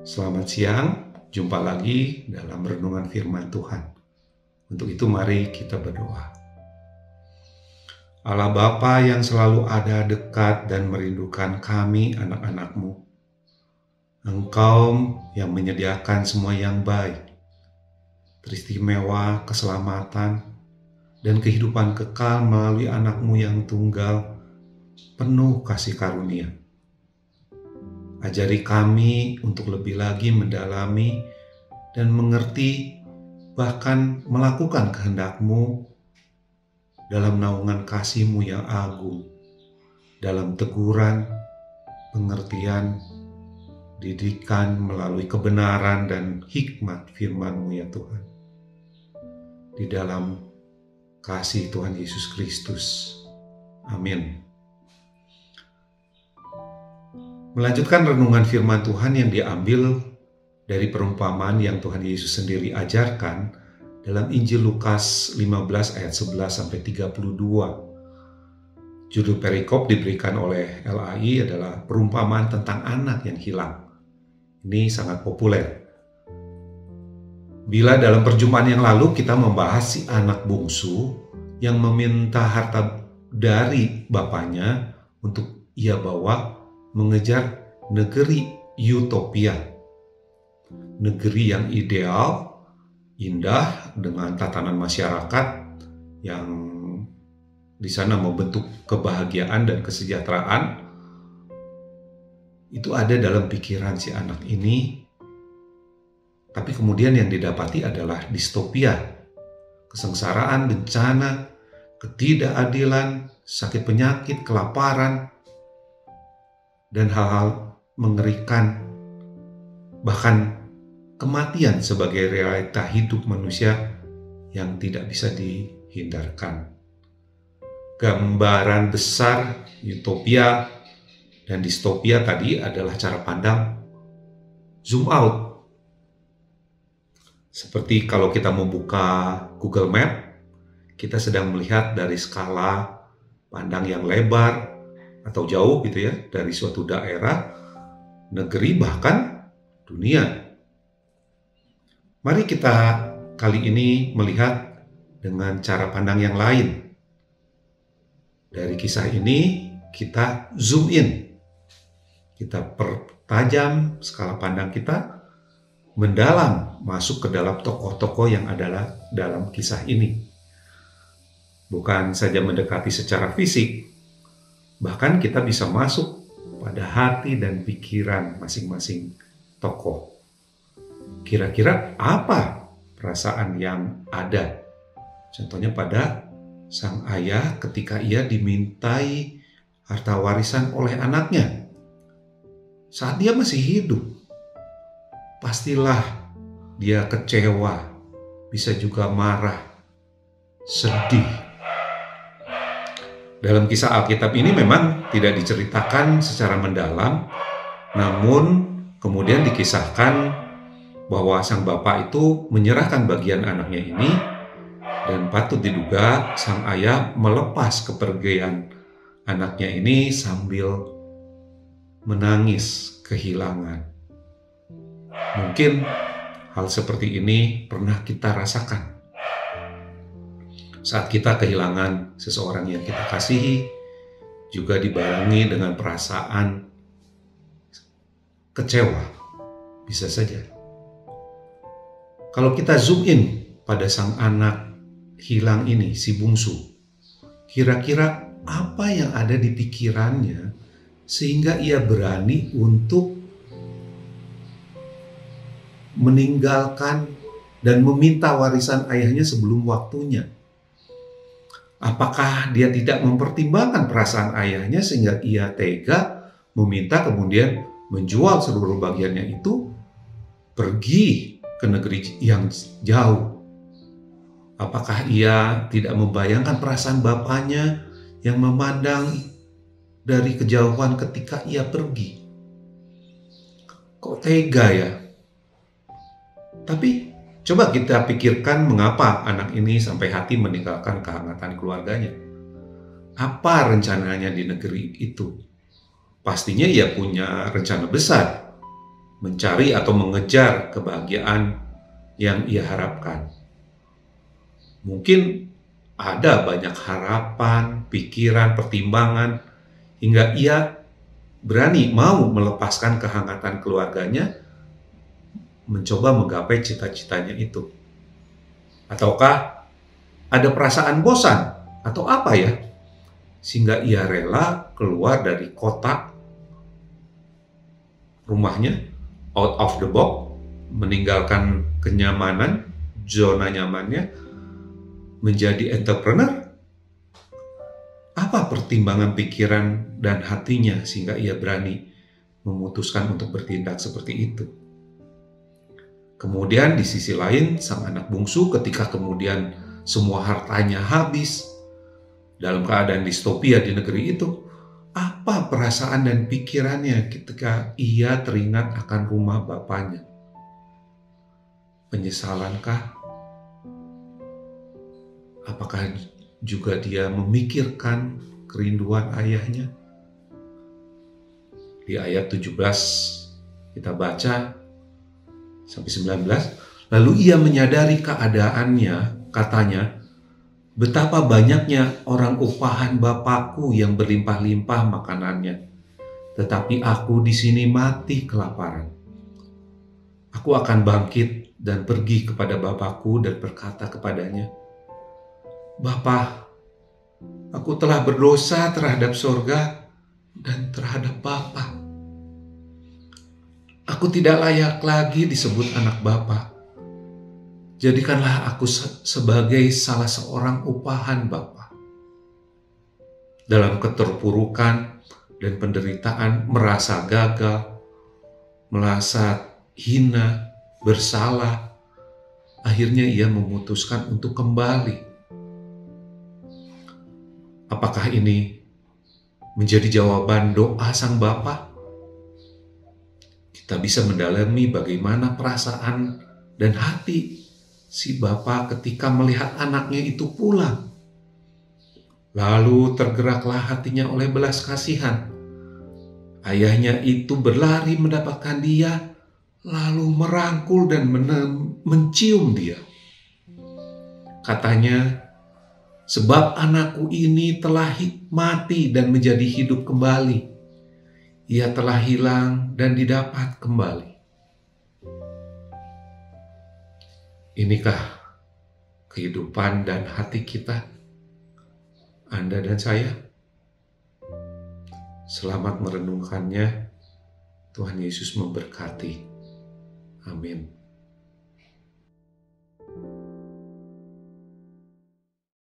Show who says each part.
Speaker 1: Selamat siang, jumpa lagi dalam renungan firman Tuhan. Untuk itu mari kita berdoa. Allah Bapa yang selalu ada dekat dan merindukan kami anak-anak-Mu. Engkau yang menyediakan semua yang baik, teristimewa, keselamatan, dan kehidupan kekal melalui anak-Mu yang tunggal, penuh kasih karunia. Ajari kami untuk lebih lagi mendalami dan mengerti, bahkan melakukan kehendak-Mu dalam naungan kasih-Mu yang agung, dalam teguran, pengertian, didikan melalui kebenaran dan hikmat firman-Mu ya Tuhan. Di dalam kasih Tuhan Yesus Kristus. Amin. Melanjutkan renungan firman Tuhan yang diambil dari perumpamaan yang Tuhan Yesus sendiri ajarkan dalam Injil Lukas 15 ayat 11 sampai 32. Judul perikop diberikan oleh LAI adalah perumpamaan tentang anak yang hilang. Ini sangat populer. Bila dalam perjumpaan yang lalu kita membahas si anak bungsu yang meminta harta dari bapaknya untuk ia bawa mengejar negeri utopia. Negeri yang ideal, indah dengan tatanan masyarakat yang di sana membentuk kebahagiaan dan kesejahteraan. Itu ada dalam pikiran si anak ini. Tapi kemudian yang didapati adalah distopia. Kesengsaraan, bencana, ketidakadilan, sakit penyakit, kelaparan, dan hal-hal mengerikan, bahkan kematian sebagai realita hidup manusia yang tidak bisa dihindarkan. Gambaran besar utopia dan distopia tadi adalah cara pandang zoom out. Seperti kalau kita membuka Google Map, kita sedang melihat dari skala pandang yang lebar atau jauh gitu ya, dari suatu daerah, negeri, bahkan dunia. Mari kita kali ini melihat dengan cara pandang yang lain. Dari kisah ini kita zoom in. Kita pertajam skala pandang kita, mendalam masuk ke dalam tokoh-tokoh yang adalah dalam kisah ini. Bukan saja mendekati secara fisik, bahkan kita bisa masuk pada hati dan pikiran masing-masing tokoh. Kira-kira apa perasaan yang ada? Contohnya pada sang ayah ketika ia dimintai harta warisan oleh anaknya. Saat dia masih hidup, pastilah dia kecewa, bisa juga marah, sedih. Dalam kisah Alkitab ini memang tidak diceritakan secara mendalam, namun kemudian dikisahkan bahwa sang bapak itu menyerahkan bagian anaknya ini, dan patut diduga sang ayah melepas kepergian anaknya ini sambil menangis kehilangan. Mungkin hal seperti ini pernah kita rasakan saat kita kehilangan seseorang yang kita kasihi, juga dibarengi dengan perasaan kecewa. Bisa saja. Kalau kita zoom in pada sang anak hilang ini, si bungsu, kira-kira apa yang ada di pikirannya sehingga ia berani untuk meninggalkan dan meminta warisan ayahnya sebelum waktunya? Apakah dia tidak mempertimbangkan perasaan ayahnya sehingga ia tega meminta kemudian menjual seluruh bagiannya itu, pergi ke negeri yang jauh? Apakah ia tidak membayangkan perasaan bapaknya yang memandang dari kejauhan ketika ia pergi? Kok tega ya? Tapi coba kita pikirkan mengapa anak ini sampai hati meninggalkan kehangatan keluarganya. apa rencananya di negeri itu. Pastinya ia punya rencana besar, mencari atau mengejar kebahagiaan yang ia harapkan. Mungkin ada banyak harapan, pikiran, pertimbangan, hingga ia berani mau melepaskan kehangatan keluarganya, mencoba menggapai cita-citanya itu. Ataukah ada perasaan bosan atau apa ya, sehingga ia rela keluar dari kotak rumahnya, out of the box, meninggalkan kenyamanan, zona nyamannya, menjadi entrepreneur? Apa pertimbangan pikiran dan hatinya sehingga ia berani memutuskan untuk bertindak seperti itu? Kemudian di sisi lain, sang anak bungsu ketika kemudian semua hartanya habis, dalam keadaan distopia di negeri itu, apa perasaan dan pikirannya ketika ia teringat akan rumah bapaknya? Penyesalankah? Apakah juga dia memikirkan kerinduan ayahnya? Di ayat 17 kita baca sampai 19, lalu ia menyadari keadaannya, katanya, betapa banyaknya orang upahan bapakku yang berlimpah-limpah makanannya, tetapi aku di sini mati kelaparan. Aku akan bangkit dan pergi kepada bapakku dan berkata kepadanya, Bapa, aku telah berdosa terhadap sorga dan terhadap Bapa. Aku tidak layak lagi disebut anak Bapa. Jadikanlah aku sebagai salah seorang upahan Bapa. Dalam keterpurukan dan penderitaan, merasa gagal, merasa hina, bersalah, akhirnya ia memutuskan untuk kembali. Apakah ini menjadi jawaban doa sang Bapa? Kita bisa mendalami bagaimana perasaan dan hati si Bapa ketika melihat anaknya itu pulang. Lalu tergeraklah hatinya oleh belas kasihan. Ayahnya itu berlari mendapatkan dia, lalu merangkul dan mencium dia. Katanya, sebab anakku ini telah mati dan menjadi hidup kembali. Ia telah hilang dan didapat kembali. Inikah kehidupan dan hati kita, Anda dan saya? Selamat merenungkannya. Tuhan Yesus memberkati. Amin.